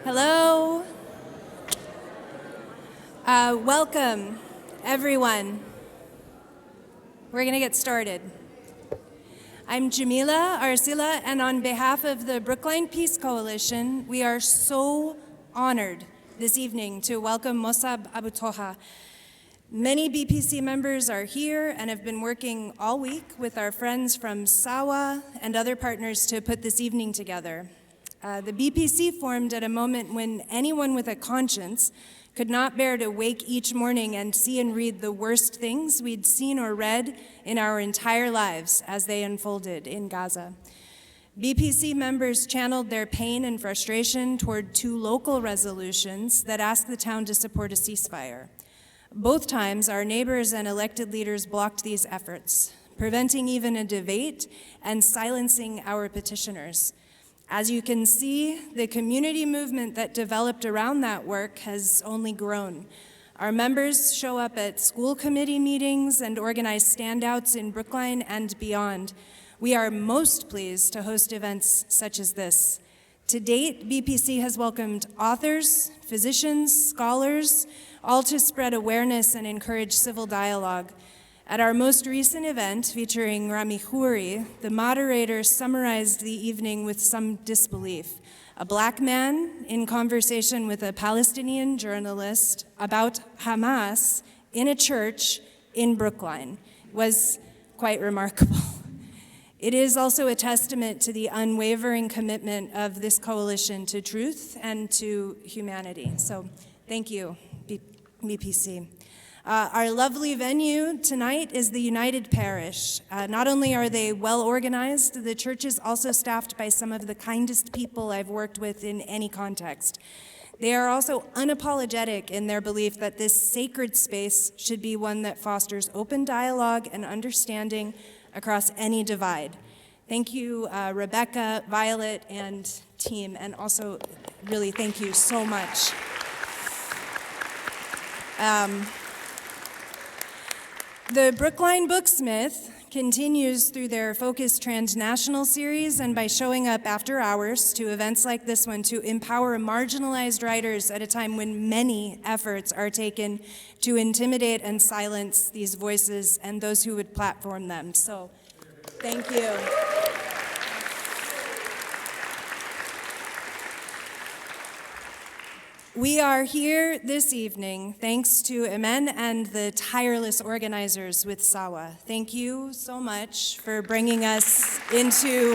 Hello. Welcome, everyone. We're going to get started. I'm Jamila Arcila, and on behalf of the Brookline Peace Coalition, we are so honored this evening to welcome Mosab Abu Toha. Many BPC members are here and have been working all week with our friends from Sawa and other partners to put this evening together. The BPC formed at a moment when anyone with a conscience could not bear to wake each morning and see and read the worst things we'd seen or read in our entire lives as they unfolded in Gaza. BPC members channeled their pain and frustration toward 2 local resolutions that asked the town to support a ceasefire. Both times, our neighbors and elected leaders blocked these efforts, preventing even a debate and silencing our petitioners. As you can see, the community movement that developed around that work has only grown. Our members show up at school committee meetings and organize standouts in Brookline and beyond. We are most pleased to host events such as this. To date, BPC has welcomed authors, physicians, scholars, all to spread awareness and encourage civil dialogue. At our most recent event, featuring Rami Khouri, the moderator summarized the evening with some disbelief. A Black man in conversation with a Palestinian journalist about Hamas in a church in Brookline was quite remarkable. It is also a testament to the unwavering commitment of this coalition to truth and to humanity. So thank you, BPC. Our lovely venue tonight is the United Parish. Not only are they well organized, the church is also staffed by some of the kindest people I've worked with in any context. They are also unapologetic in their belief that this sacred space should be one that fosters open dialogue and understanding across any divide. Thank you, Rebecca, Violet, and team, and also really thank you so much. The Brookline Booksmith continues through their Focused Transnational series and by showing up after hours to events like this one to empower marginalized writers at a time when many efforts are taken to intimidate and silence these voices and those who would platform them. So, thank you. We are here this evening thanks to Amen and the tireless organizers with Sawa. Thank you so much for bringing us into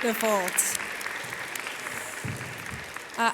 the fold.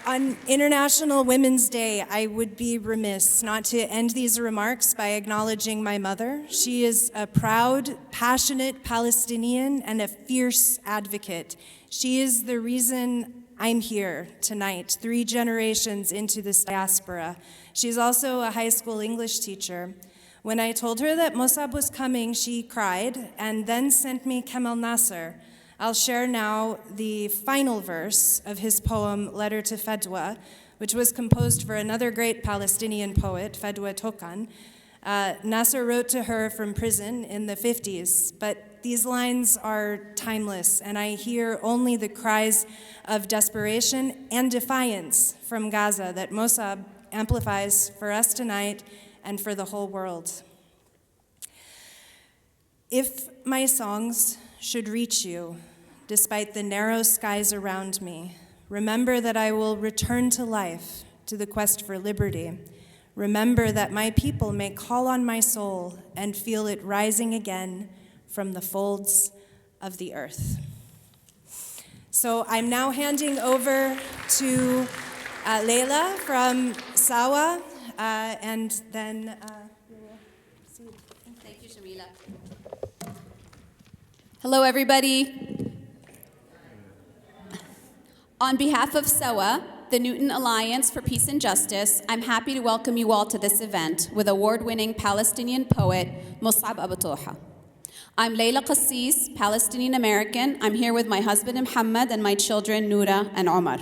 On International Women's Day, I would be remiss not to end these remarks by acknowledging my mother. She is a proud, passionate Palestinian and a fierce advocate. She is the reason I'm here tonight, 3 generations into this diaspora. She's also a high school English teacher. When I told her that Musab was coming, she cried and then sent me Kemal Nasser. I'll share now the final verse of his poem, Letter to Fedwa, which was composed for another great Palestinian poet, Fedwa Tokan. Nasser wrote to her from prison in the 50s, but these lines are timeless, and I hear only the cries of desperation and defiance from Gaza that Mosab amplifies for us tonight and for the whole world. If my songs should reach you, despite the narrow skies around me, remember that I will return to life, to the quest for liberty. Remember that my people may call on my soul and feel it rising again from the folds of the earth. So I'm now handing over to Leila from Sawa, and then we will see. Thank you, Jamila. Hello, everybody. On behalf of Sawa, the Newton Alliance for Peace and Justice, I'm happy to welcome you all to this event with award-winning Palestinian poet Musab Abu Toha. I'm Leila Qassis, Palestinian American. I'm here with my husband Muhammad and my children Noura and Omar.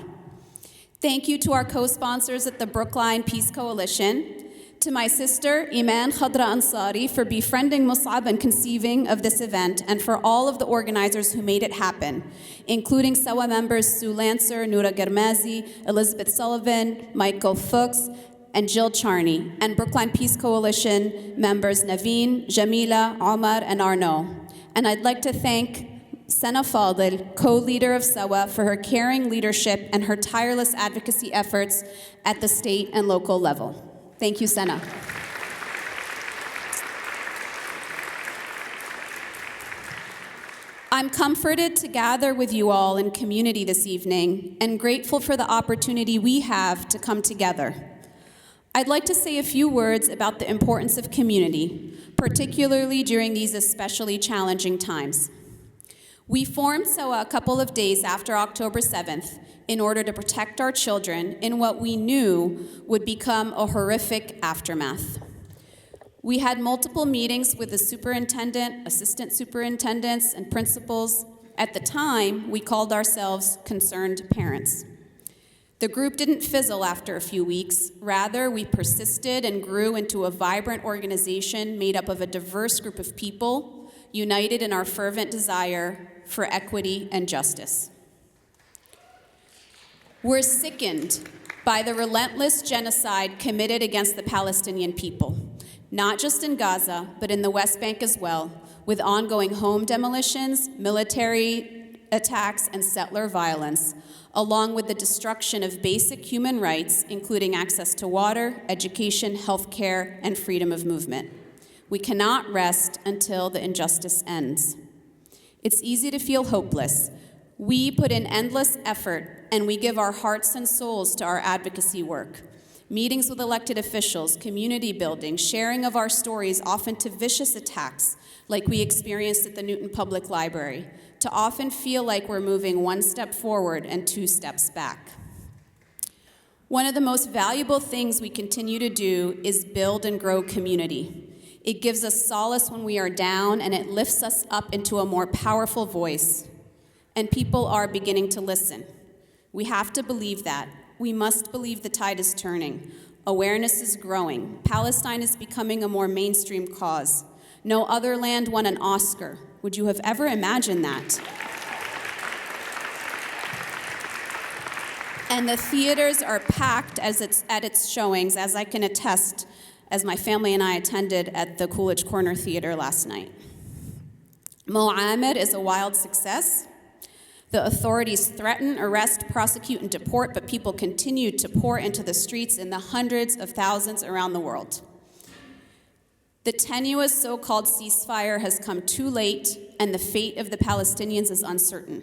Thank you to our co-sponsors at the Brookline Peace Coalition. To my sister, Iman Khadra Ansari, for befriending Musab and conceiving of this event, and for all of the organizers who made it happen, including Sawa members Sue Lancer, Noura Garmazi, Elizabeth Sullivan, Michael Fuchs, and Jill Charney, and Brookline Peace Coalition members Naveen, Jamila, Omar, and Arnaud. And I'd like to thank Sana Fadil, co-leader of Sawa, for her caring leadership and her tireless advocacy efforts at the state and local level. Thank you, Sana. I'm comforted to gather with you all in community this evening and grateful for the opportunity we have to come together. I'd like to say a few words about the importance of community, particularly during these especially challenging times. We formed Sawa a couple of days after October 7th in order to protect our children in what we knew would become a horrific aftermath. We had multiple meetings with the superintendent, assistant superintendents, and principals. At the time, we called ourselves concerned parents. The group didn't fizzle after a few weeks. Rather, we persisted and grew into a vibrant organization made up of a diverse group of people, united in our fervent desire for equity and justice. We're sickened by the relentless genocide committed against the Palestinian people, not just in Gaza, but in the West Bank as well, with ongoing home demolitions, military attacks, and settler violence, along with the destruction of basic human rights, including access to water, education, healthcare, and freedom of movement. We cannot rest until the injustice ends. It's easy to feel hopeless. We put in endless effort, and we give our hearts and souls to our advocacy work. Meetings with elected officials, community building, sharing of our stories, often to vicious attacks, like we experienced at the Newton Public Library, to often feel like we're moving one step forward and two steps back. One of the most valuable things we continue to do is build and grow community. It gives us solace when we are down, and it lifts us up into a more powerful voice. And people are beginning to listen. We have to believe that. We must believe the tide is turning. Awareness is growing. Palestine is becoming a more mainstream cause. No other land won an Oscar. Would you have ever imagined that? And the theaters are packed at its showings, as I can attest, as my family and I attended at the Coolidge Corner Theater last night. Mo'amed is a wild success. The authorities threaten, arrest, prosecute, and deport, but people continue to pour into the streets in the hundreds of thousands around the world. The tenuous so-called ceasefire has come too late, and the fate of the Palestinians is uncertain.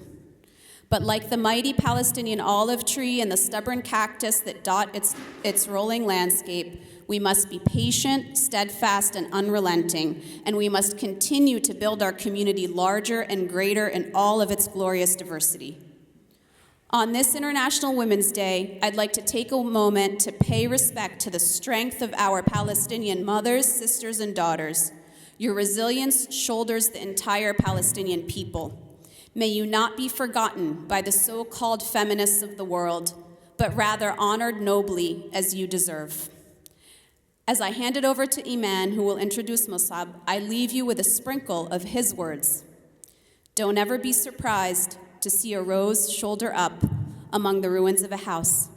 But like the mighty Palestinian olive tree and the stubborn cactus that dot its rolling landscape, we must be patient, steadfast, and unrelenting, and we must continue to build our community larger and greater in all of its glorious diversity. On this International Women's Day, I'd like to take a moment to pay respect to the strength of our Palestinian mothers, sisters, and daughters. Your resilience shoulders the entire Palestinian people. May you not be forgotten by the so-called feminists of the world, but rather honored nobly as you deserve. As I hand it over to Iman, who will introduce Musab, I leave you with a sprinkle of his words. Don't ever be surprised to see a rose shoulder up among the ruins of a house.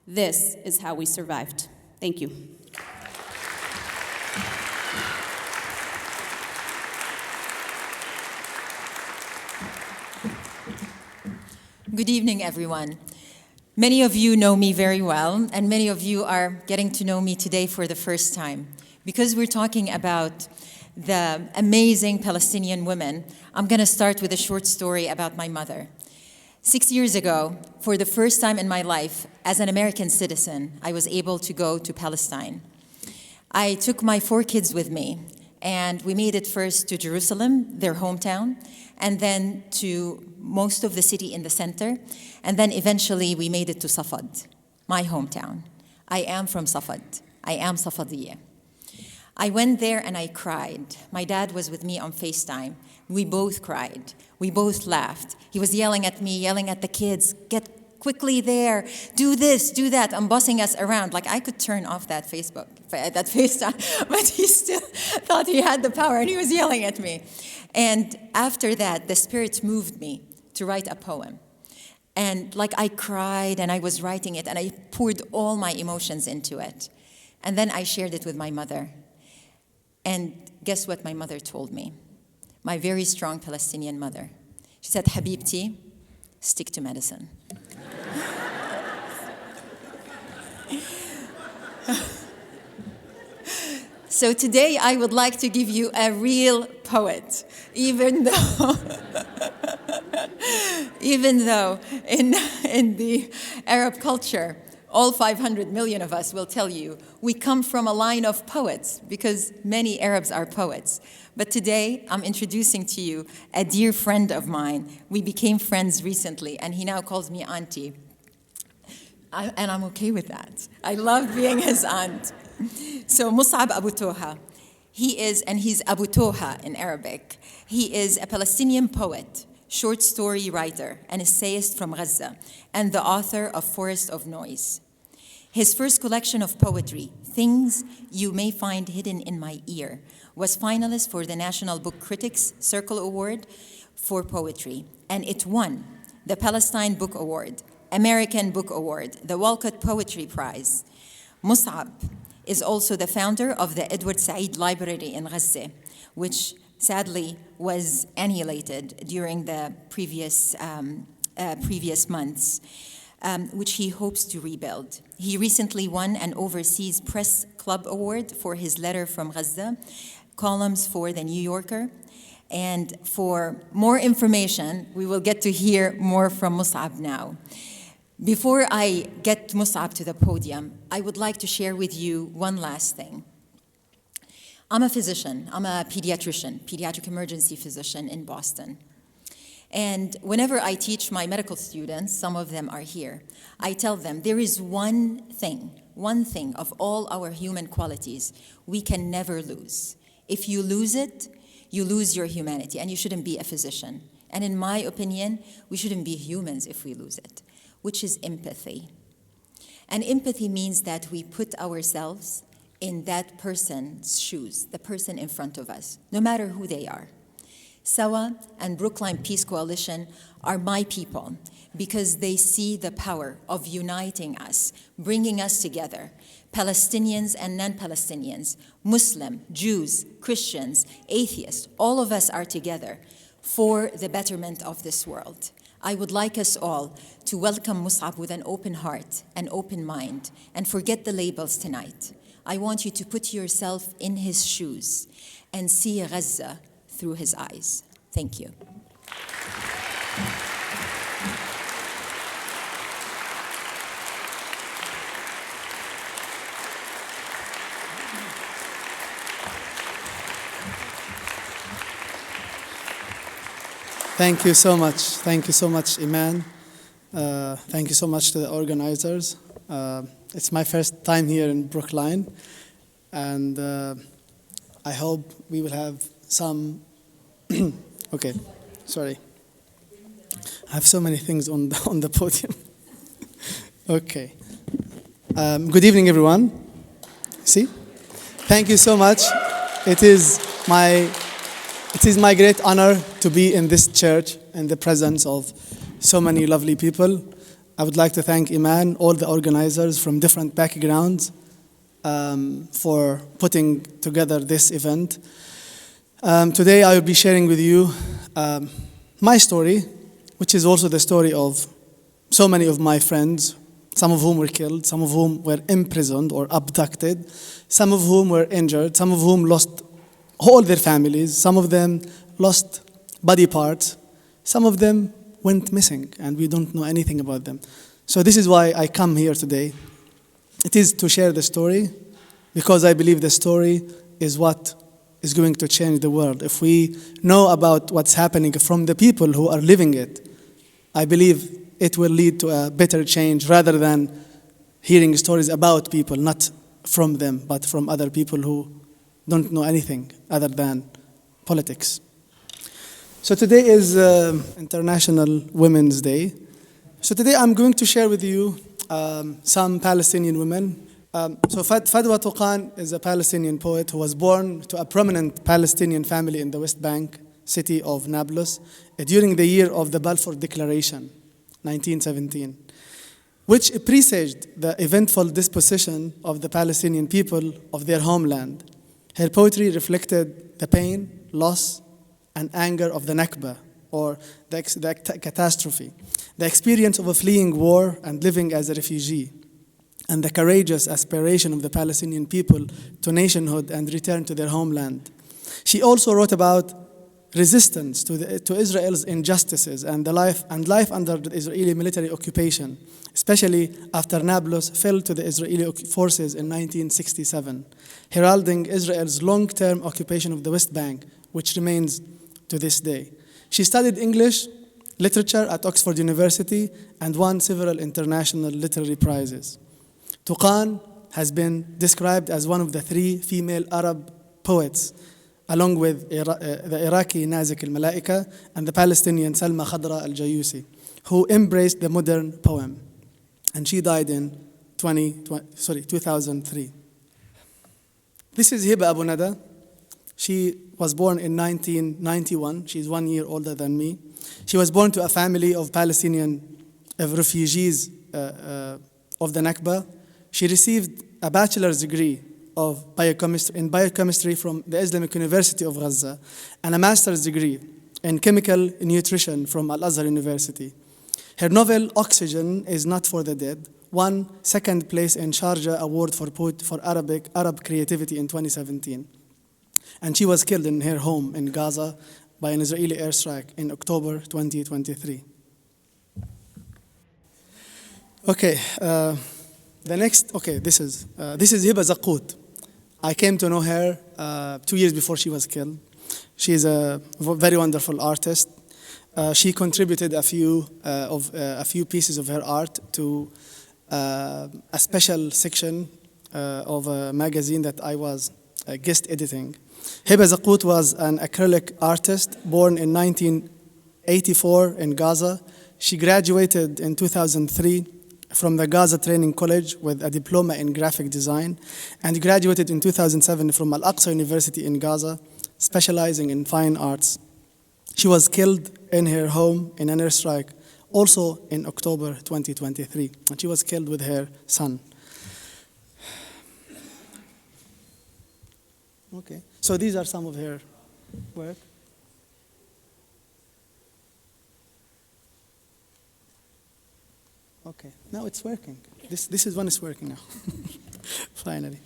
This is how we survived. Thank you. Good evening, everyone. Many of you know me very well, and many of you are getting to know me today for the first time. Because we're talking about the amazing Palestinian women, I'm going to start with a short story about my mother. 6 years ago, for the first time in my life, as an American citizen, I was able to go to Palestine. I took my 4 kids with me, and we made it first to Jerusalem, their hometown, and then to most of the city in the center, and then eventually we made it to Safad, my hometown. I am from Safad. I am Safadiyya. I went there and I cried. My dad was with me on FaceTime. We both cried. We both laughed. He was yelling at me, yelling at the kids, get quickly there, do this, do that, and bossing us around. Like, I could turn off that FaceTime, but he still thought he had the power, and he was yelling at me. And after that, the Spirit moved me to write a poem. And like, I cried, and I was writing it, and I poured all my emotions into it. And then I shared it with my mother. And guess what my mother told me? My very strong Palestinian mother. She said, Habibti, stick to medicine. So today I would like to give you a real poet, even though in the Arab culture, all 500 million of us will tell you we come from a line of poets because many Arabs are poets. But today I'm introducing to you a dear friend of mine. We became friends recently, and he now calls me auntie. And I'm okay with that. I love being his aunt. So Musab Abu Toha, he's Abu Toha in Arabic. He is a Palestinian poet, short story writer, an essayist from Gaza, and the author of Forest of Noise. His first collection of poetry, Things You May Find Hidden in My Ear, was finalist for the National Book Critics Circle Award for Poetry, and it won the Palestine Book Award, American Book Award, the Walcott Poetry Prize. Musab is also the founder of the Edward Said Library in Gaza, which sadly was annihilated during the previous months, which he hopes to rebuild. He recently won an Overseas Press Club Award for his letter from Gaza, columns for The New Yorker. And for more information, we will get to hear more from Musab now. Before I get Musab to the podium, I would like to share with you one last thing. I'm a physician. I'm a pediatric emergency physician in Boston. And whenever I teach my medical students, some of them are here, I tell them there is one thing of all our human qualities we can never lose. If you lose it, you lose your humanity, and you shouldn't be a physician. And in my opinion, we shouldn't be humans if we lose it, which is empathy. And empathy means that we put ourselves in that person's shoes, the person in front of us, no matter who they are. Sawa and Brookline Peace Coalition are my people because they see the power of uniting us, bringing us together, Palestinians and non-Palestinians, Muslim, Jews, Christians, atheists, all of us are together for the betterment of this world. I would like us all to welcome Musab with an open heart, an open mind, and forget the labels tonight. I want you to put yourself in his shoes and see Gaza through his eyes. Thank you. Thank you so much. Thank you so much, Iman. Thank you so much to the organizers. It's my first time here in Brookline, and I hope we will have some. Okay, sorry. I have so many things on the podium. Okay. Good evening, everyone. See? Thank you so much. It is my great honor to be in this church in the presence of so many lovely people. I would like to thank Iman, all the organizers from different backgrounds, for putting together this event. Today I will be sharing with you my story, which is also the story of so many of my friends, some of whom were killed, some of whom were imprisoned or abducted, some of whom were injured, some of whom lost all their families, some of them lost body parts, some of them went missing and we don't know anything about them. So this is why I come here today. It is to share the story because I believe the story is what is going to change the world. If we know about what's happening from the people who are living it, I believe it will lead to a better change rather than hearing stories about people, not from them, but from other people who don't know anything other than politics. So today is International Women's Day, So today I'm going to share with you some Palestinian women. So Fadwa Tuqan is a Palestinian poet who was born to a prominent Palestinian family in the West Bank city of Nablus during the year of the Balfour Declaration, 1917, which presaged the eventful dispossession of the Palestinian people of their homeland. Her poetry reflected the pain, loss, and anger of the Nakba, or the catastrophe, the experience of a fleeing war and living as a refugee, and the courageous aspiration of the Palestinian people to nationhood and return to their homeland. She also wrote about resistance to Israel's injustices and life under the Israeli military occupation, especially after Nablus fell to the Israeli forces in 1967, heralding Israel's long-term occupation of the West Bank, which remains to this day. She studied English literature at Oxford University and won several international literary prizes. Tuqan has been described as one of the 3 female Arab poets, along with the Iraqi Nazik al-Malaika and the Palestinian Salma Khadra al-Jayusi, who embraced the modern poem. And she died in 2003. This is Hiba Abu Nada. She was born in 1991. She's 1 year older than me. She was born to a family of Palestinian refugees of the Nakba. She received a bachelor's degree in biochemistry from the Islamic University of Gaza and a master's degree in chemical nutrition from Al-Azhar University. Her novel, Oxygen is Not for the Dead, won 2nd place in Sharjah Award for Arab Creativity in 2017. And she was killed in her home in Gaza by an Israeli airstrike in October 2023. Okay, this is Hiba Zaqut. I came to know her 2 years before she was killed. She is a very wonderful artist. She contributed a few pieces of her art to a special section of a magazine that I was guest editing. Hiba Zaqut was an acrylic artist born in 1984 in Gaza. She graduated in 2003 from the Gaza Training College with a diploma in graphic design and graduated in 2007 from Al-Aqsa University in Gaza, specializing in fine arts. She was killed in her home in an airstrike, also in October 2023, and she was killed with her son. Okay, so these are some of her work. Okay, now it's working. This is one is working now, finally.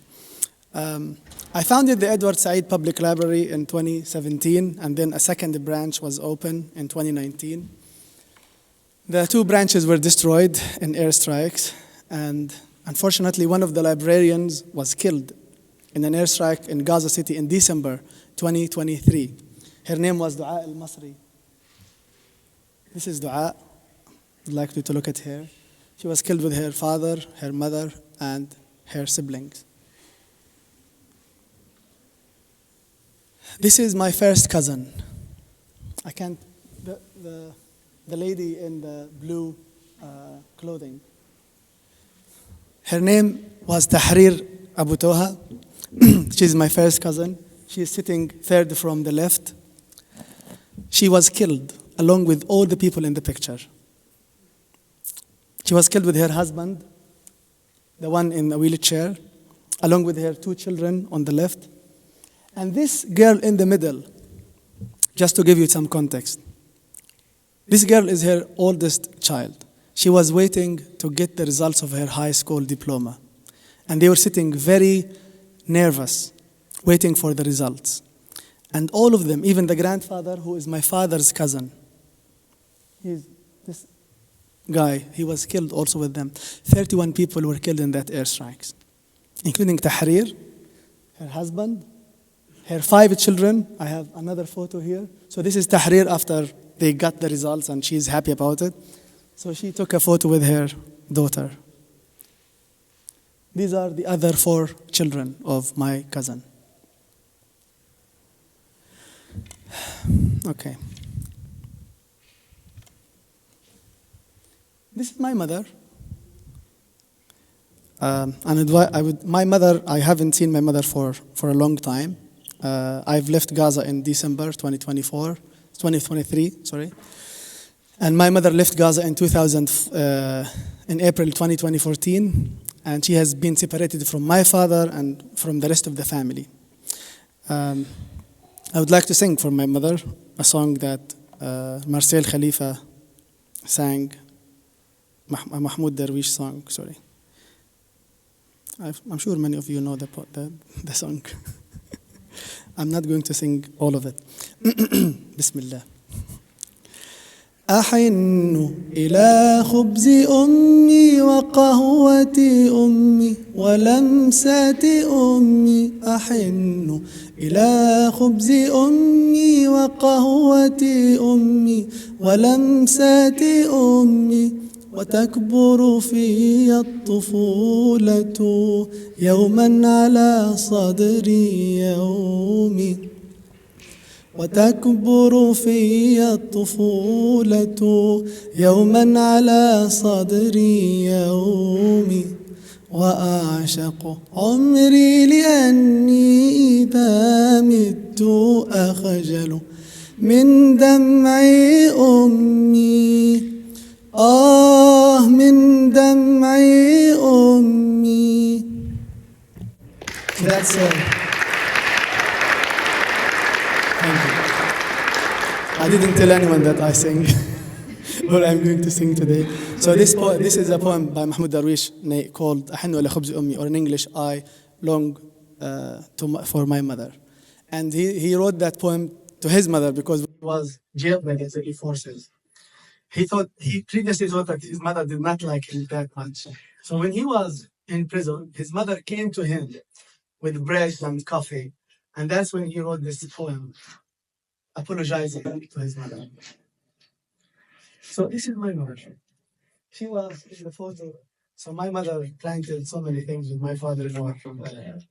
I founded the Edward Said Public Library in 2017, and then a second branch was opened in 2019. The 2 branches were destroyed in airstrikes, and unfortunately one of the librarians was killed in an airstrike in Gaza City in December 2023. Her name was Dua al-Masri. This is Dua. I'd like you to look at her. She was killed with her father, her mother, and her siblings. This is my first cousin. The lady in the blue clothing. Her name was Tahrir Abu Toha. She's my first cousin. She is sitting 3rd from the left. She was killed along with all the people in the picture. She was killed with her husband, the one in a wheelchair, along with her 2 children on the left. And this girl in the middle, just to give you some context, this girl is her oldest child. She was waiting to get the results of her high school diploma. And they were sitting very nervous, waiting for the results. And all of them, even the grandfather, who is my father's cousin, this guy, he was killed also with them. 31 people were killed in that airstrikes, including Tahrir, her husband, her 5 children. I have another photo here. So this is Tahrir after they got the results, and she's happy about it. So she took a photo with her daughter. These are the other 4 children of my cousin. Okay. This is my mother. My mother, I haven't seen my mother for a long time. I've left Gaza in December 2023, sorry. And my mother left Gaza in in April 2014, and she has been separated from my father and from the rest of the family. I would like to sing for my mother a song that Marcel Khalifa sang, a Mahmoud Darwish song, sorry. I'm sure many of you know the song. I'm not going to sing all of it. Bismillah. أحن إلى خبز أمي وقهوة أمي ولمسة أمي أحن إلى خبز أمي وقهوة أمي ولمسة أمي وتكبر في الطفولة يوما على صدري يومي وتكبر في الطفولة يوما على صدري يومي وأعشق عمري لأني إذا مت أخجل من دمع أمي من دمع أمي. That's it. Thank you. I didn't tell anyone that I sing what I'm going to sing today. So this is a poem by Mahmoud Darwish called أحن إلى خبز أمي, or in English, I long for my mother. And he wrote that poem to his mother because he was jailed by the Israeli forces. He previously thought that his mother did not like him that much. So when he was in prison, his mother came to him with bread and coffee. And that's when he wrote this poem, apologizing to his mother. So this is my mother. She was in the photo. So my mother planted so many things with my father-in-law from the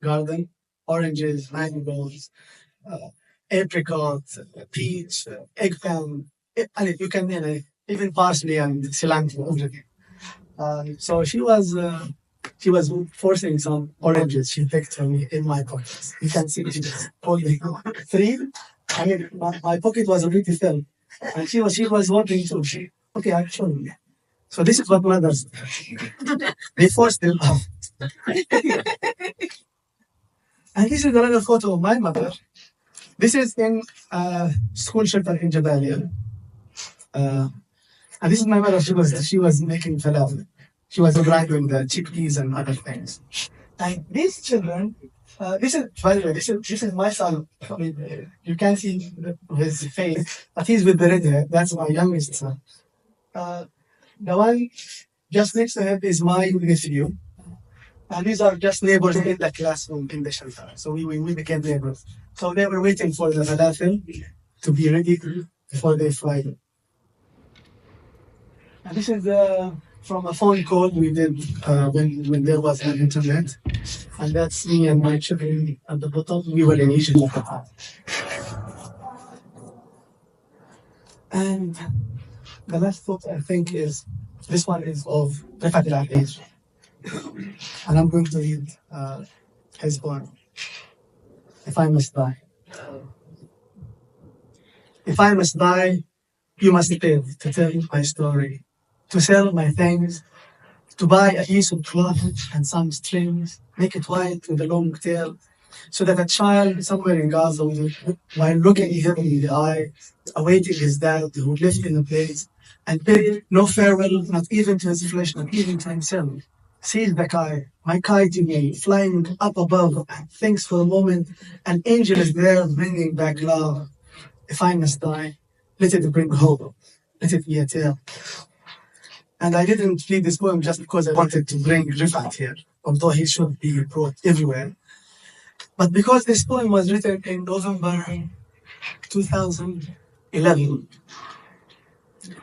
garden: oranges, mangoes, apricots, peach, eggplant. And you can name even parsley and cilantro, everything. So she was forcing some oranges. She picked for me in my pockets. You can see she was holding three. I mean, my pocket was already filled, and she was wanting to. Okay, I'm showing you. So this is what mothers do. They force them out. And this is another photo of my mother. This is in school shelter in Jabalia. And this is my mother. She was making falafel. She was grinding the chickpeas and other things. And these children, this is, by the way, this is my son. I mean, you can't see his face, but he's with the red hair. That's my youngest son. The one just next to him is my nephew. And these are just neighbors in the classroom in the shelter. So we became neighbors. So they were waiting for the falafel to be ready before they fly. And this is from a phone call we did when there was an internet. And that's me and my children at the bottom. We were in Egypt at the time. And the last book, I think, is this one is of Rifat al-Aqiz. And I'm going to read his poem, If I Must Die. If I must die, you must live to tell my story, to sell my things, to buy a piece of cloth and some strings, make it white with a long tail, so that a child somewhere in Gaza, while looking him in the eye, awaiting his dad who lived in the place, and bid no farewell, not even to his flesh, not even to himself, sees the kite, my kite in me, flying up above, and thinks for a moment an angel is there bringing back love. If I must die, let it bring hope, let it be a tale. And I didn't read this poem just because I wanted to bring Rifat here, although he should be brought everywhere. But because this poem was written in November 2011,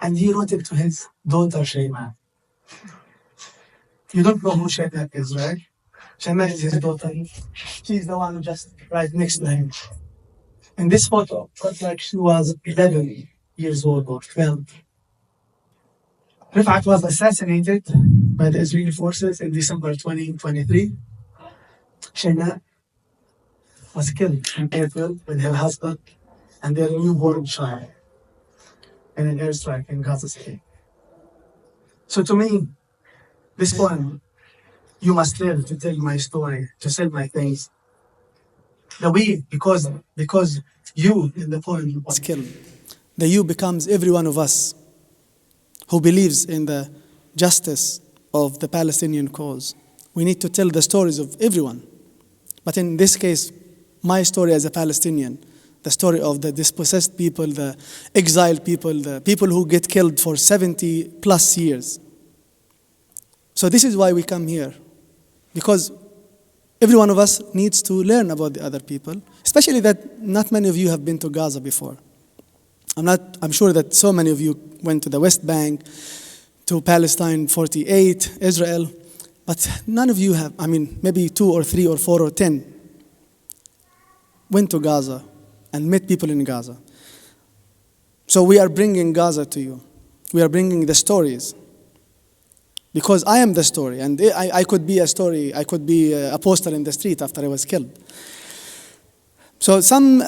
and he wrote it to his daughter Shayma. You don't know who Shayma is, right? Shayma is his daughter. She's the one just right next to him. In this photo, it looks like she was 11 years old or 12. Rifat was assassinated by the Israeli forces in December 2023. Shaina was killed in April with her husband and their newborn child in an airstrike in Gaza City. So to me, this poem, you must live to tell my story, to tell my things. The we, because you in the poem was killed. The you becomes every one of us who believes in the justice of the Palestinian cause. We need to tell the stories of everyone. But in this case, my story as a Palestinian, the story of the dispossessed people, the exiled people, the people who get killed for 70 plus years. So this is why we come here, because every one of us needs to learn about the other people, especially that not many of you have been to Gaza before. I'm sure that so many of you went to the West Bank, to Palestine 48, Israel, but none of you have, maybe 2 or 3 or 4 or 10 went to Gaza and met people in Gaza. So we are bringing Gaza to you. We are bringing the stories. Because I am the story, and I could be a story, I could be a poster in the street after I was killed. So some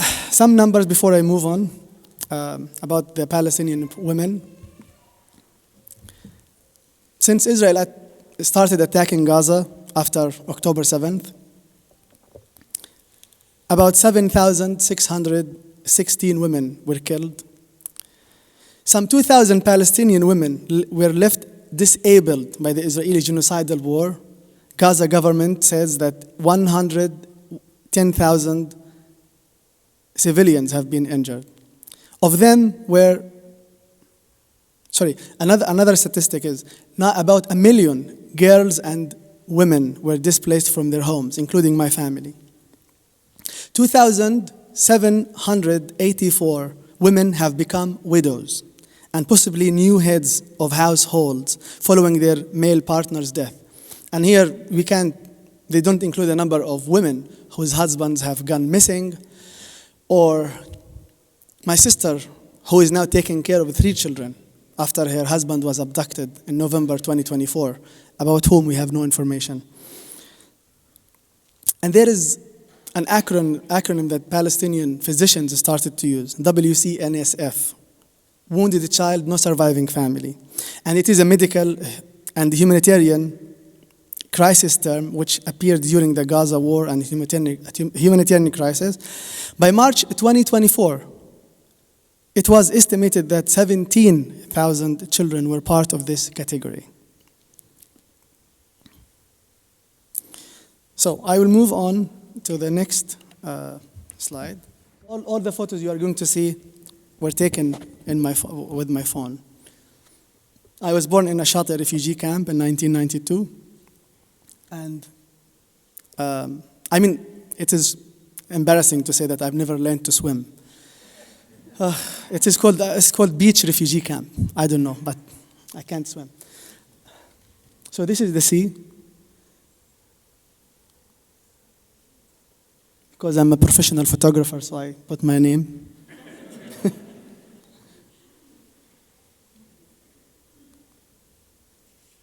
numbers before I move on about the Palestinian women. Since Israel started attacking Gaza after October 7th, about 7,616 women were killed. Some 2,000 Palestinian women were left disabled by the Israeli genocidal war. Gaza government says that 110,000 civilians have been injured. Of them another statistic is not about 1 million girls and women were displaced from their homes, including my family. 2,784 women have become widows and possibly new heads of households following their male partner's death. And here they don't include a number of women whose husbands have gone missing, or my sister, who is now taking care of 3 children after her husband was abducted in November 2024, about whom we have no information. And there is an acronym that Palestinian physicians started to use, WCNSF, Wounded Child, No Surviving Family. And it is a medical and humanitarian crisis term which appeared during the Gaza war and humanitarian crisis. By March 2024, it was estimated that 17,000 children were part of this category. So I will move on to the next slide. All the photos you are going to see were taken with my phone. I was born in a Shati refugee camp in 1992. And it is embarrassing to say that I've never learned to swim. It's called beach refugee camp. I don't know, but I can't swim. So this is the sea. Because I'm a professional photographer, so I put my name.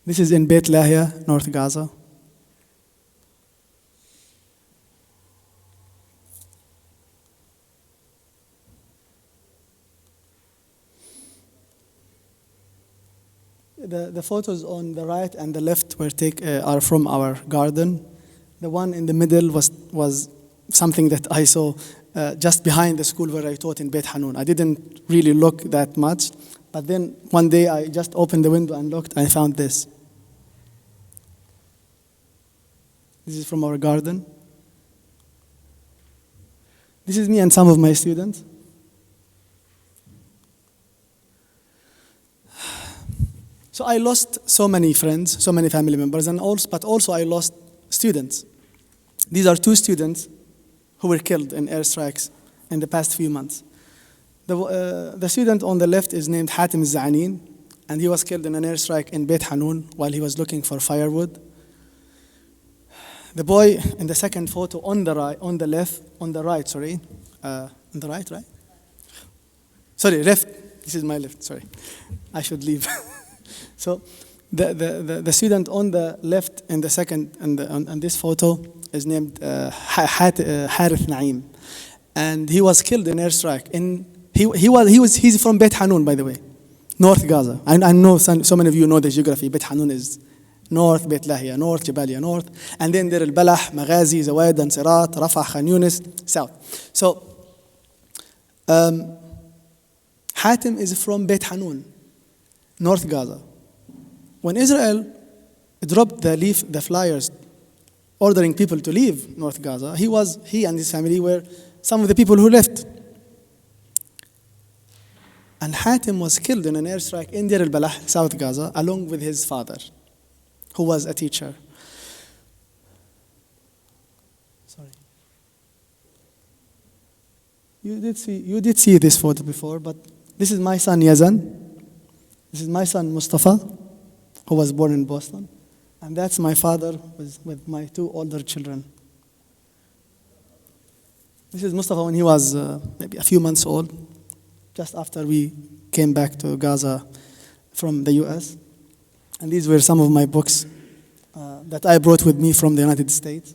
This is in Beit Lahia, North Gaza. The photos on the right and the left are from our garden. The one in the middle was something that I saw just behind the school where I taught in Beit Hanun. I didn't really look that much, but then one day I just opened the window and looked and I found this. This is from our garden. This is me and some of my students. So I lost so many friends, so many family members, but also I lost students. These are 2 students who were killed in airstrikes in the past few months. The student on the left is named Hatim Za'anin, and he was killed in an airstrike in Beit Hanun while he was looking for firewood. The boy in the second photo on the right, Sorry, left. This is my left, sorry. I should leave. So the student on the left in the second, on this photo is named Harith Naim. And he was killed in airstrike. He's from Beit Hanun, by the way, North Gaza. I know so many of you know the geography. Beit Hanun is north, Beit Lahia north, Jabalia north. And then there Al-Balah, Maghazi, Zawaid, Sirat, Rafah, Khan Yunis, south. So Hatim is from Beit Hanun, North Gaza. When Israel dropped the flyers ordering people to leave North Gaza, he and his family were some of the people who left. And Hatim was killed in an airstrike in Deir al-Balah, South Gaza, along with his father, who was a teacher. Sorry. You did see this photo before, but this is my son Yazan. This is my son Mustafa, who was born in Boston. And that's my father with my two older children. This is Mustafa when he was maybe a few months old, just after we came back to Gaza from the US. And these were some of my books that I brought with me from the United States.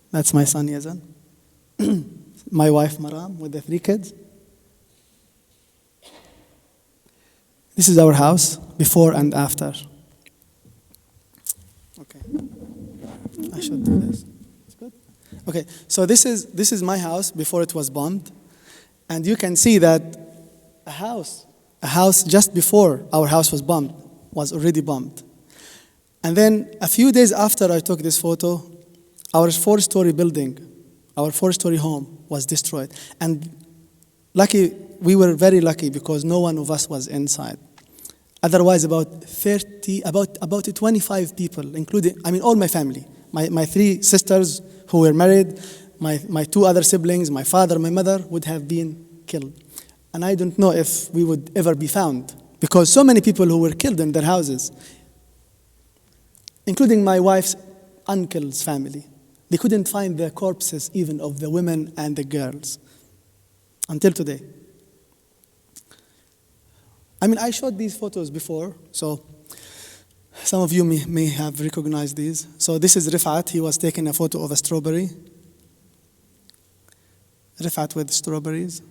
That's my son Yazan. My wife Maram with the 3 kids. This is our house before and after. Okay, I should do this. It's good. Okay, so this is my house before it was bombed, and you can see that a house just before our house was bombed was already bombed, and then a few days after I took this photo, our 4-story building, our 4-story home was destroyed, and we were very lucky because no one of us was inside. Otherwise, about 25 people, including, all my family, my 3 sisters who were married, my 2 other siblings, my father, my mother, would have been killed. And I don't know if we would ever be found, because so many people who were killed in their houses, including my wife's uncle's family, they couldn't find the corpses even of the women and the girls until today. I showed these photos before, so some of you may have recognized these. So this is Rifat. He was taking a photo of a strawberry. Rifat with strawberries.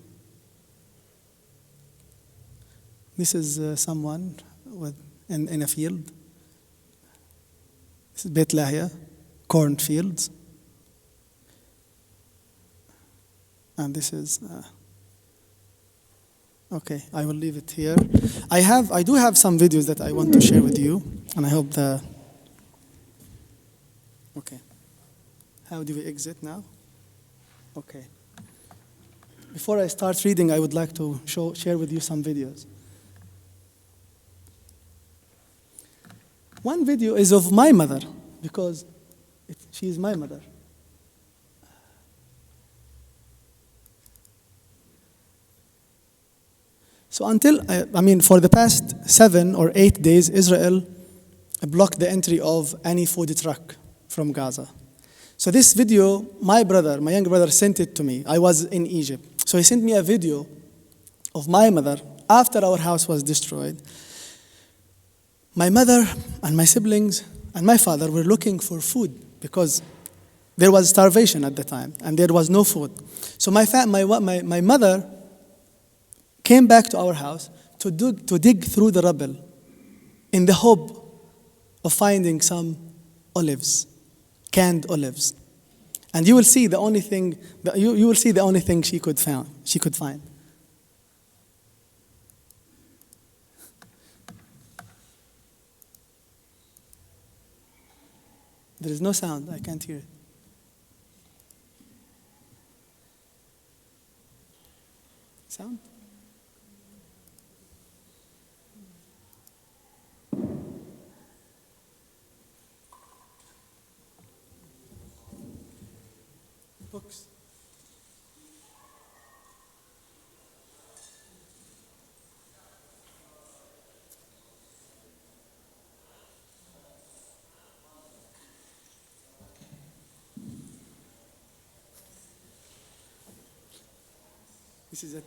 This is someone in a field. This is Beit Lahia, cornfields. And this is... Okay, I will leave it here. I do have some videos that I want to share with you, and I hope okay. How do we exit now? Okay. Before I start reading, I would like to share with you some videos. One video is of my mother, because she is my mother. So for the past 7 or 8 days, Israel blocked the entry of any food truck from Gaza. So this video, my younger brother sent it to me. I was in Egypt. So he sent me a video of my mother after our house was destroyed. My mother and my siblings and my father were looking for food because there was starvation at the time and there was no food. So my mother came back to our house to dig through the rubble in the hope of finding some olives, canned olives. And you will see the only thing she could find. There is no sound, I can't hear it. Sound? Books. This is a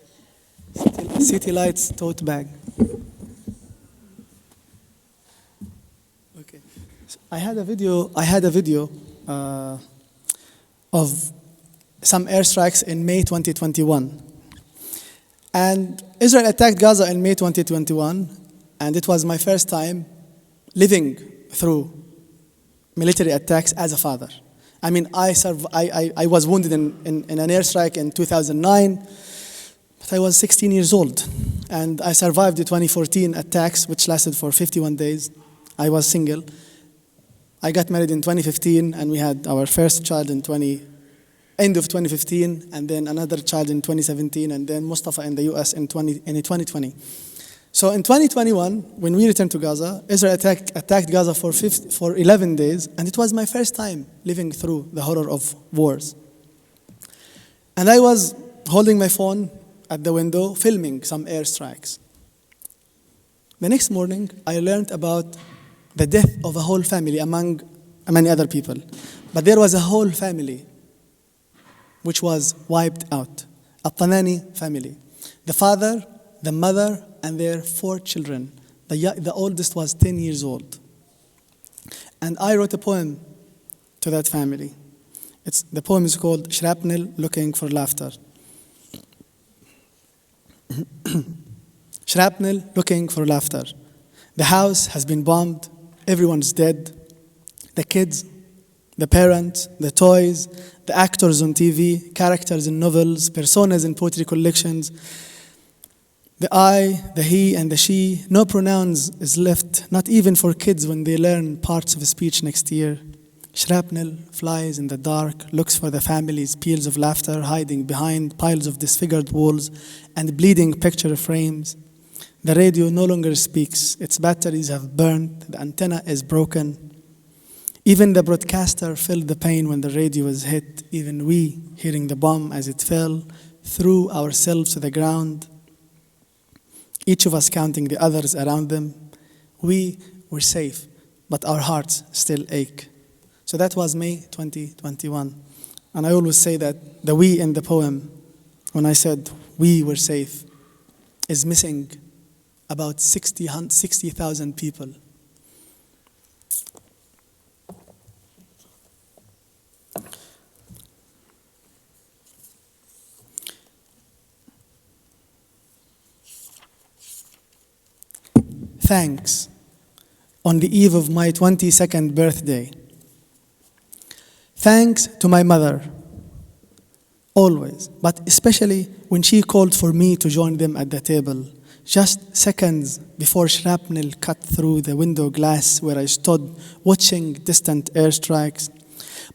City Lights tote bag. I had a video of some airstrikes in May 2021. And Israel attacked Gaza in May 2021, and it was my first time living through military attacks as a father. I mean, I was wounded in an airstrike in 2009, but I was 16 years old. And I survived the 2014 attacks, which lasted for 51 days. I was single. I got married in 2015, and we had our first child in end of 2015, and then another child in 2017, and then Mustafa in the US in 2020. So in 2021, when we returned to Gaza, Israel attacked Gaza for 11 days, and it was my first time living through the horror of wars. And I was holding my phone at the window, filming some airstrikes. The next morning, I learned about the death of a whole family among many other people. But there was a whole family which was wiped out. A Tanani family. The father, the mother, and their 4 children. The oldest was 10 years old. And I wrote a poem to that family. The poem is called Shrapnel Looking for Laughter. Shrapnel looking for laughter. The house has been bombed. Everyone's dead. The kids, the parents, the toys, the actors on TV, characters in novels, personas in poetry collections. The I, the he, and the she. No pronouns is left, not even for kids when they learn parts of a speech next year. Shrapnel flies in the dark, looks for the family's peals of laughter hiding behind piles of disfigured walls and bleeding picture frames. The radio no longer speaks. Its batteries have burned. The antenna is broken. Even the broadcaster felt the pain when the radio was hit. Even we, hearing the bomb as it fell, threw ourselves to the ground. Each of us counting the others around them. We were safe, but our hearts still ache. So that was May 2021. And I always say that the we in the poem, when I said we were safe, is missing about 60,000 people. Thanks on the eve of my 22nd birthday. Thanks to my mother, always, but especially when she called for me to join them at the table, just seconds before shrapnel cut through the window glass where I stood watching distant airstrikes.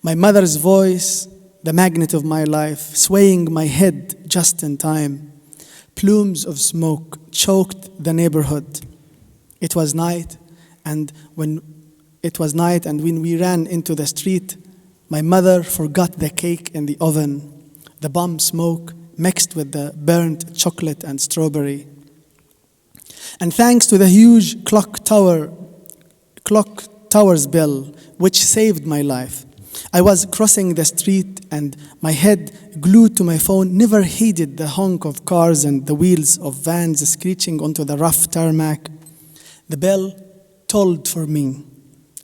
My mother's voice, the magnet of my life, swaying my head just in time. Plumes of smoke choked the neighborhood. It was night, and when we ran into the street, my mother forgot the cake in the oven, the bomb smoke mixed with the burnt chocolate and strawberry. And thanks to the huge clock tower's bell, which saved my life. I was crossing the street and my head glued to my phone, never heeded the honk of cars and the wheels of vans screeching onto the rough tarmac. The bell tolled for me.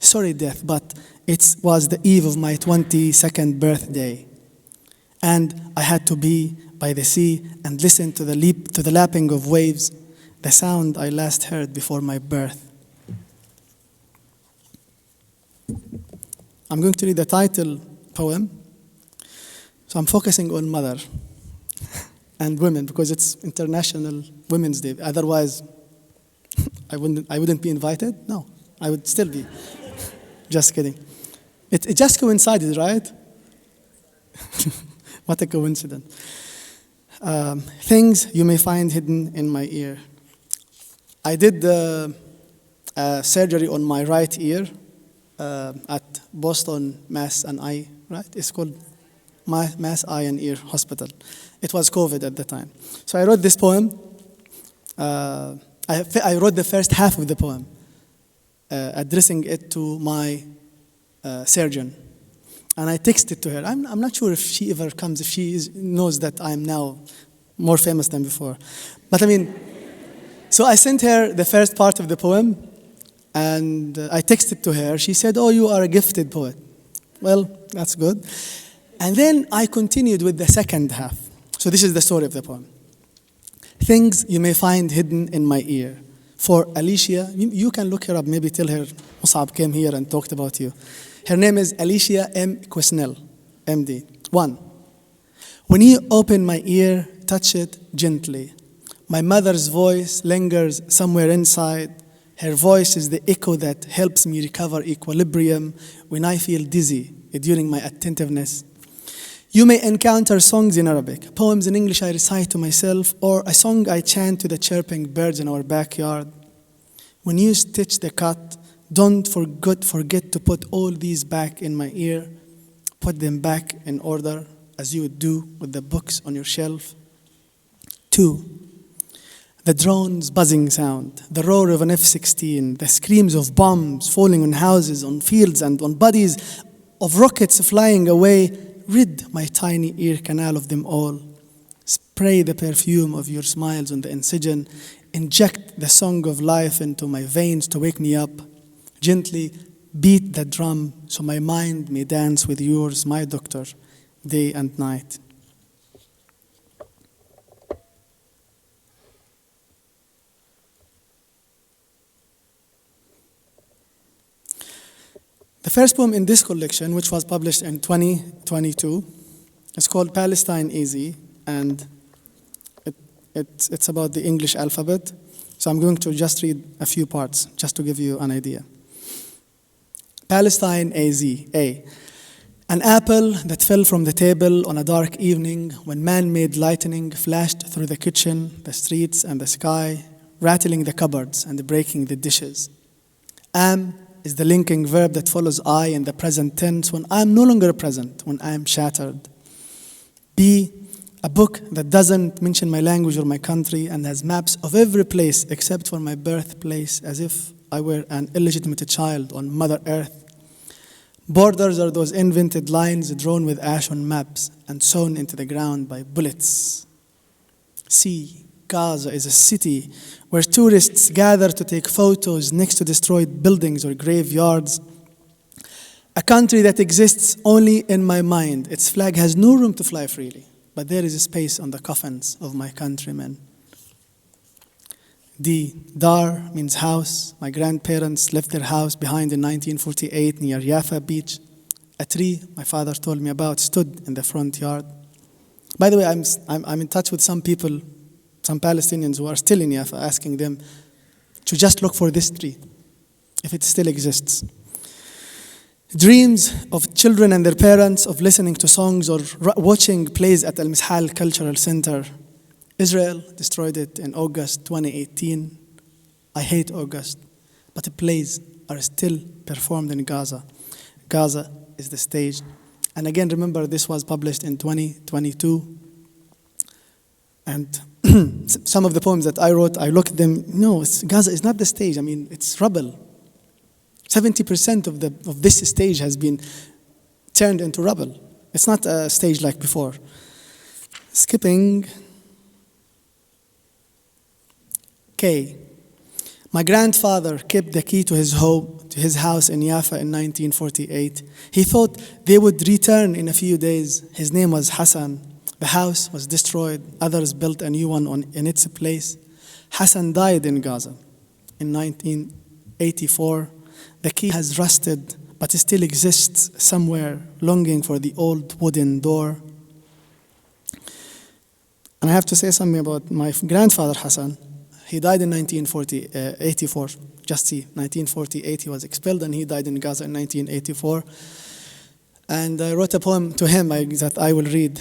Sorry, death, but it was the eve of my 22nd birthday. And I had to be by the sea and listen to the lapping of waves, the sound I last heard before my birth. I'm going to read the title poem. So I'm focusing on mother and women because it's International Women's Day. Otherwise, I wouldn't be invited? No, I would still be. Just kidding. It just coincided, right? What a coincidence. Things you may find hidden in my ear. I did surgery on my right ear at Boston Mass and Eye, right? It's called Mass Eye and Ear Hospital. It was COVID at the time. So I wrote this poem. I wrote the first half of the poem, addressing it to my surgeon. And I texted to her. I'm not sure if she ever comes, if she knows that I'm now more famous than before. But I mean, so I sent her the first part of the poem, And I texted to her. She said, "Oh, you are a gifted poet." Well, that's good. And then I continued with the second half. So this is the story of the poem. Things you may find hidden in my ear. For Alicia, you can look her up, maybe tell her Musab came here and talked about you. Her name is Alicia M. Quesnel, MD. 1. When you open my ear, touch it gently. My mother's voice lingers somewhere inside. Her voice is the echo that helps me recover equilibrium when I feel dizzy during my attentiveness. You may encounter songs in Arabic, poems in English I recite to myself, or a song I chant to the chirping birds in our backyard. When you stitch the cut, don't forget to put all these back in my ear. Put them back in order, as you would do with the books on your shelf. 2. The drone's buzzing sound, the roar of an F-16, the screams of bombs falling on houses, on fields, and on bodies, of rockets flying away. Rid my tiny ear canal of them all. Spray the perfume of your smiles on the incision. Inject the song of life into my veins to wake me up. Gently beat the drum so my mind may dance with yours, my doctor, day and night. The first poem in this collection, which was published in 2022, is called Palestine Easy, and it's about the English alphabet. So I'm going to just read a few parts, just to give you an idea. Palestine A. An apple that fell from the table on a dark evening when man-made lightning flashed through the kitchen, the streets, and the sky, rattling the cupboards and breaking the dishes. Am is the linking verb that follows I in the present tense when I am no longer present, when I am shattered. B, a book that doesn't mention my language or my country and has maps of every place except for my birthplace, as if I were an illegitimate child on Mother Earth. Borders are those invented lines drawn with ash on maps and sewn into the ground by bullets. C, Gaza is a city where tourists gather to take photos next to destroyed buildings or graveyards. A country that exists only in my mind. Its flag has no room to fly freely, but there is a space on the coffins of my countrymen. D, Dar means house. My grandparents left their house behind in 1948 near Jaffa Beach. A tree my father told me about stood in the front yard. By the way, I'm in touch with some people, some Palestinians who are still in Jaffa, asking them to just look for this tree, if it still exists. Dreams of children and their parents of listening to songs or watching plays at Al-Mishal Cultural Center. Israel destroyed it in August 2018. I hate August, but the plays are still performed in Gaza. Gaza is the stage. And again, remember, this was published in 2022. And some of the poems that I wrote, I looked at them, no, Gaza is not the stage. I mean, it's rubble. 70% of this stage has been turned into rubble. It's not a stage like before. Skipping. K. My grandfather kept the key to his home, to his house in Jaffa in 1948. He thought they would return in a few days. His name was Hassan. The house was destroyed. Others built a new one in its place. Hassan died in Gaza in 1984. The key has rusted, but it still exists somewhere, longing for the old wooden door. And I have to say something about my grandfather, Hassan. He died in 1984. Just see, 1948, he was expelled, and he died in Gaza in 1984. And I wrote a poem to him that I will read.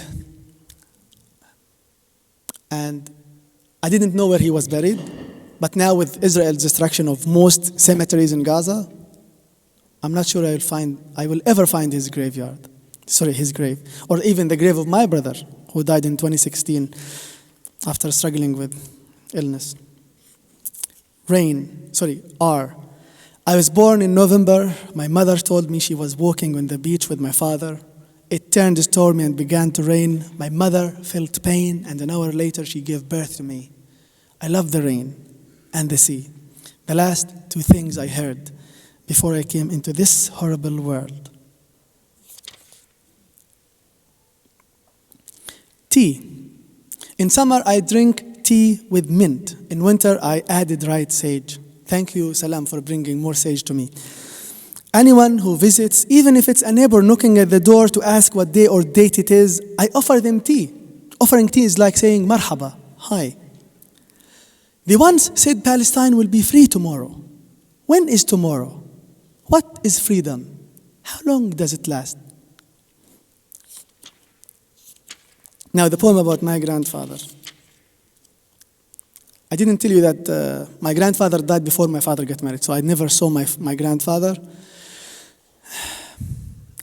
And I didn't know where he was buried, but now with Israel's destruction of most cemeteries in Gaza, I'm not sure I will ever find his grave, or even the grave of my brother, who died in 2016 after struggling with illness. R. I was born in November. My mother told me she was walking on the beach with my father. It turned stormy and began to rain. My mother felt pain, and an hour later she gave birth to me. I love the rain and the sea. the last two things I heard before I came into this horrible world. Tea. In summer, I drink tea with mint. In winter, I added dried sage. Thank you, Salam, for bringing more sage to me. Anyone who visits, even if it's a neighbor knocking at the door to ask what day or date it is, I offer them tea. Offering tea is like saying marhaba, hi. They once said Palestine will be free tomorrow. When is tomorrow? What is freedom? How long does it last? Now, the poem about my grandfather. I didn't tell you that my grandfather died before my father got married, so I never saw my grandfather.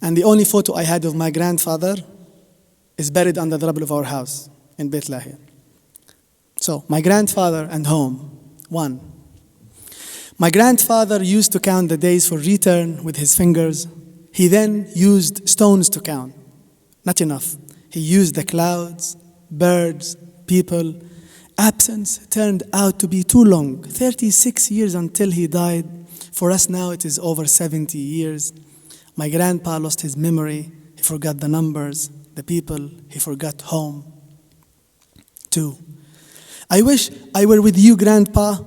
And the only photo I had of my grandfather is buried under the rubble of our house in Beit Lahia. So, my grandfather and home. 1. My grandfather used to count the days for return with his fingers. He then used stones to count. Not enough. He used the clouds, birds, people. Absence turned out to be too long. 36 years until he died. For us now, it is over 70 years. My grandpa lost his memory. He forgot the numbers, the people. He forgot home. 2. I wish I were with you, Grandpa.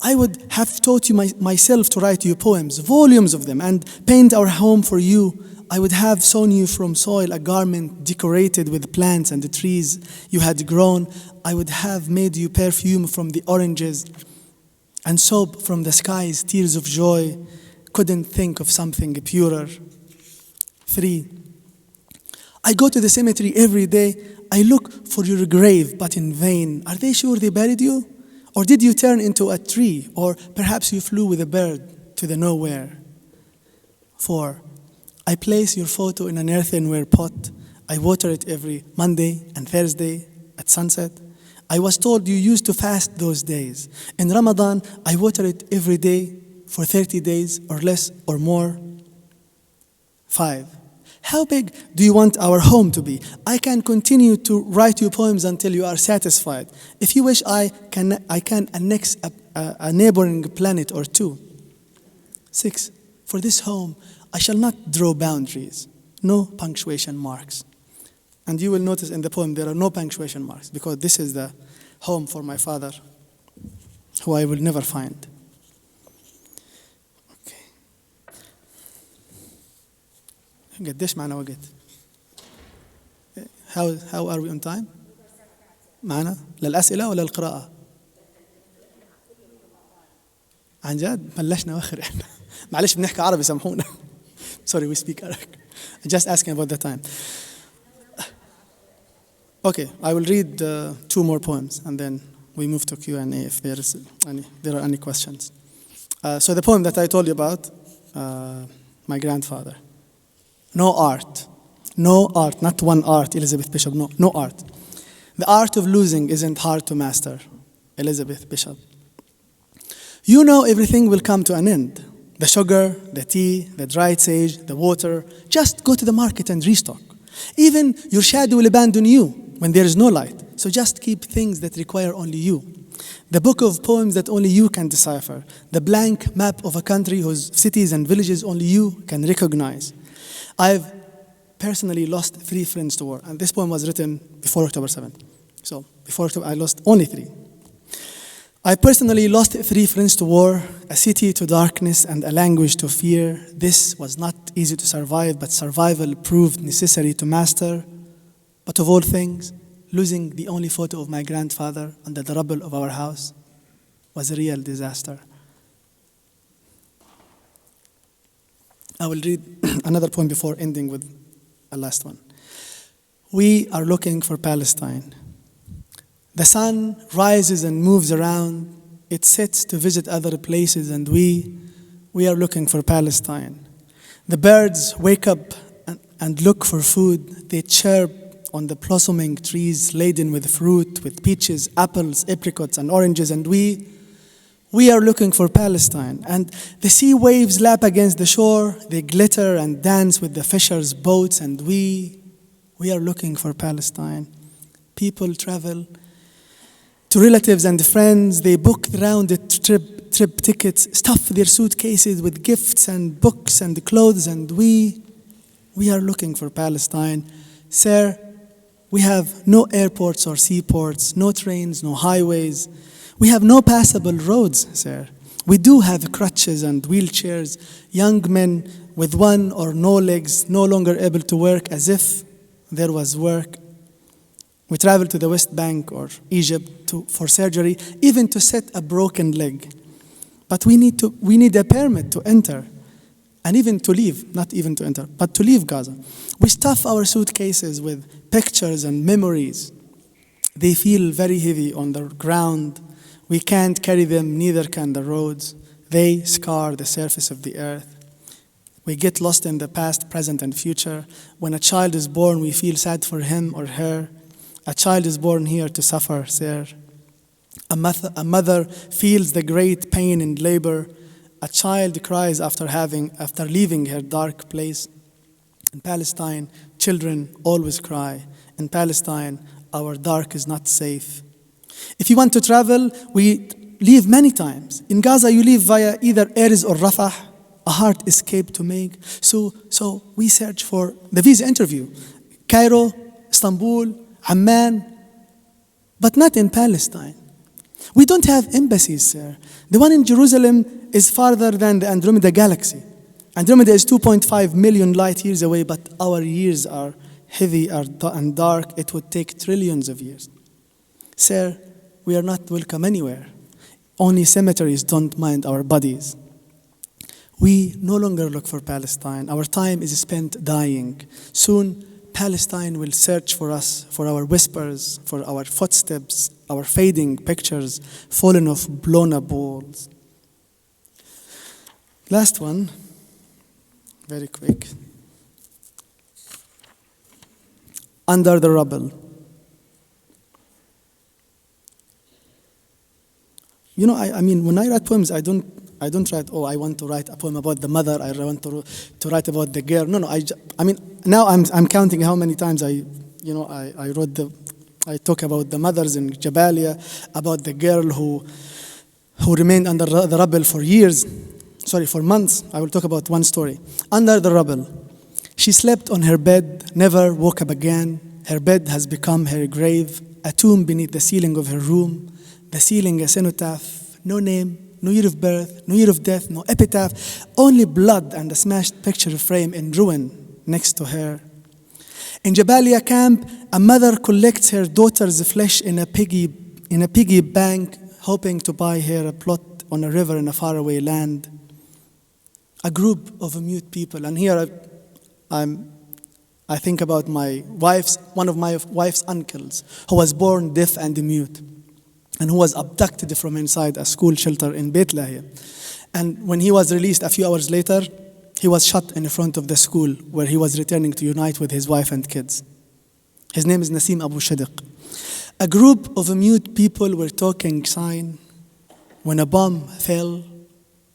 I would have taught you myself to write you poems, volumes of them, and paint our home for you. I would have sewn you from soil a garment decorated with plants and the trees you had grown. I would have made you perfume from the oranges and soap from the skies, tears of joy. Couldn't think of something purer. 3. I go to the cemetery every day. I look for your grave, but in vain. Are they sure they buried you? Or did you turn into a tree? Or perhaps you flew with a bird to the nowhere? 4. I place your photo in an earthenware pot. I water it every Monday and Thursday at sunset. I was told you used to fast those days. In Ramadan, I water it every day for 30 days or less or more. 5. How big do you want our home to be? I can continue to write you poems until you are satisfied. If you wish, I can annex a neighboring planet or two. 6. For this home, I shall not draw boundaries, no punctuation marks. And you will notice in the poem there are no punctuation marks because this is the home for my father, who I will never find. قديش معنا وقت؟ How are we on time؟ معنا للأسئلة ولا القراءة؟ عن جد بلشنا وآخر احنا. معلش بنحكي عربي سامحونا. Sorry, we speak Arabic. I'm just asking about the time. Okay, I will read 2 more poems and then we move to Q&A if there are any questions. So the poem that I told you about, my grandfather. No art, not one art, Elizabeth Bishop, no art. The art of losing isn't hard to master, Elizabeth Bishop. You know everything will come to an end. The sugar, the tea, the dried sage, the water. Just go to the market and restock. Even your shadow will abandon you when there is no light. So just keep things that require only you. The book of poems that only you can decipher. The blank map of a country whose cities and villages only you can recognize. I've personally lost 3 friends to war, and this poem was written before October 7th. So before October, I lost only 3. I personally lost 3 friends to war, a city to darkness, and a language to fear. This was not easy to survive, but survival proved necessary to master. But of all things, losing the only photo of my grandfather under the rubble of our house was a real disaster. I will read another poem before ending with a last one. We are looking for Palestine. The sun rises and moves around. It sets to visit other places, and we are looking for Palestine. The birds wake up and look for food. They chirp on the blossoming trees laden with fruit, with peaches, apples, apricots, and oranges, and we are looking for Palestine. And the sea waves lap against the shore. They glitter and dance with the fishers' boats. And we are looking for Palestine. People travel to relatives and friends. They book the round trip tickets, stuff their suitcases with gifts and books and clothes, and we are looking for Palestine. Sir, we have no airports or seaports, no trains, no highways. We have no passable roads, sir. We do have crutches and wheelchairs, young men with one or no legs, no longer able to work as if there was work. We travel to the West Bank or Egypt for surgery, even to set a broken leg. But we need a permit to enter, and even to leave, not even to enter, but to leave Gaza. We stuff our suitcases with pictures and memories. They feel very heavy on the ground. We can't carry them, neither can the roads. They scar the surface of the earth. We get lost in the past, present, and future. When a child is born, we feel sad for him or her. A child is born here to suffer, sir. A mother feels the great pain in labor. A child cries after leaving her dark place. In Palestine, children always cry. In Palestine, our dark is not safe. If you want to travel, we leave many times. In Gaza, you leave via either Erez or Rafah, a hard escape to make. So we search for the visa interview. Cairo, Istanbul, Amman, but not in Palestine. We don't have embassies, sir. The one in Jerusalem is farther than the Andromeda galaxy. Andromeda is 2.5 million light years away, but our years are heavy and dark. It would take trillions of years. Sir, we are not welcome anywhere. Only cemeteries don't mind our bodies. We no longer look for Palestine. Our time is spent dying. Soon, Palestine will search for us, for our whispers, for our footsteps, our fading pictures, fallen off, blown up walls. Last one, very quick. Under the rubble. You know, I mean, when I write poems, I don't write, I want to write a poem about the mother, I want to write about the girl. No, I mean, now I'm counting how many times I talk about the mothers in Jabalia, about the girl who remained under the rubble for months. I will talk about one story. Under the rubble. She slept on her bed, never woke up again. Her bed has become her grave, a tomb beneath the ceiling of her room. The ceiling a cenotaph, no name, no year of birth, no year of death, no epitaph, only blood and a smashed picture frame in ruin next to her. In Jabalia camp, a mother collects her daughter's flesh in a piggy bank, hoping to buy her a plot on a river in a faraway land. A group of mute people, and here I think about one of my wife's uncles, who was born deaf and mute, and who was abducted from inside a school shelter in Bethlehem. And when he was released a few hours later, he was shot in front of the school where he was returning to unite with his wife and kids. His name is Nasim Abu Shadiq. A group of mute people were talking sign. When a bomb fell,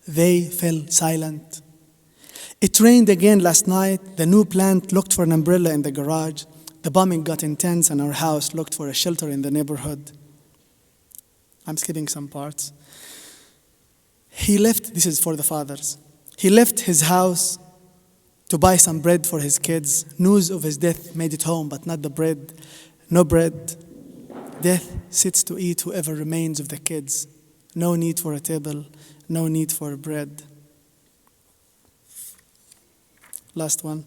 they fell silent. It rained again last night. The new plant looked for an umbrella in the garage. The bombing got intense and our house looked for a shelter in the neighborhood. I'm skipping some parts. This is for the fathers. He left his house to buy some bread for his kids. News of his death made it home, but not the bread. No bread. Death sits to eat whoever remains of the kids. No need for a table, no need for bread. Last one.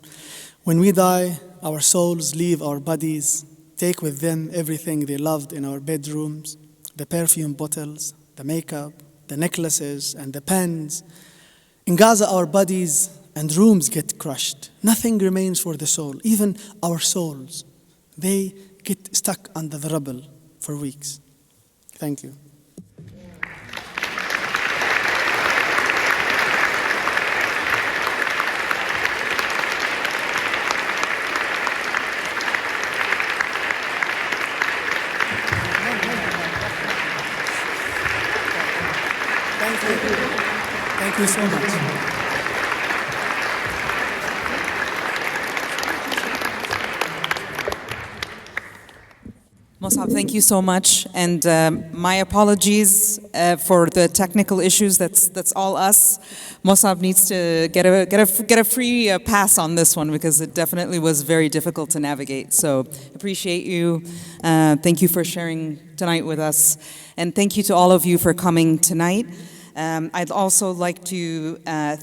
When we die, our souls leave our bodies, take with them everything they loved in our bedrooms, the perfume bottles, the makeup, the necklaces, and the pens. In Gaza, our bodies and rooms get crushed. Nothing remains for the soul, even our souls. They get stuck under the rubble for weeks. Thank you. Thank you so much. Mosab, thank you so much, and my apologies for the technical issues. That's all us. Mosab needs to get a free pass on this one because it definitely was very difficult to navigate. So appreciate you. Thank you for sharing tonight with us, and thank you to all of you for coming tonight. I'd also like to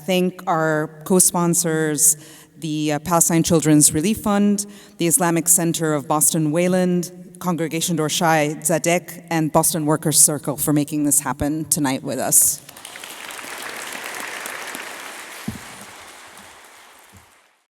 thank our co-sponsors, the Palestine Children's Relief Fund, the Islamic Center of Boston Wayland, Congregation Dorshai Zadek, and Boston Workers Circle for making this happen tonight with us.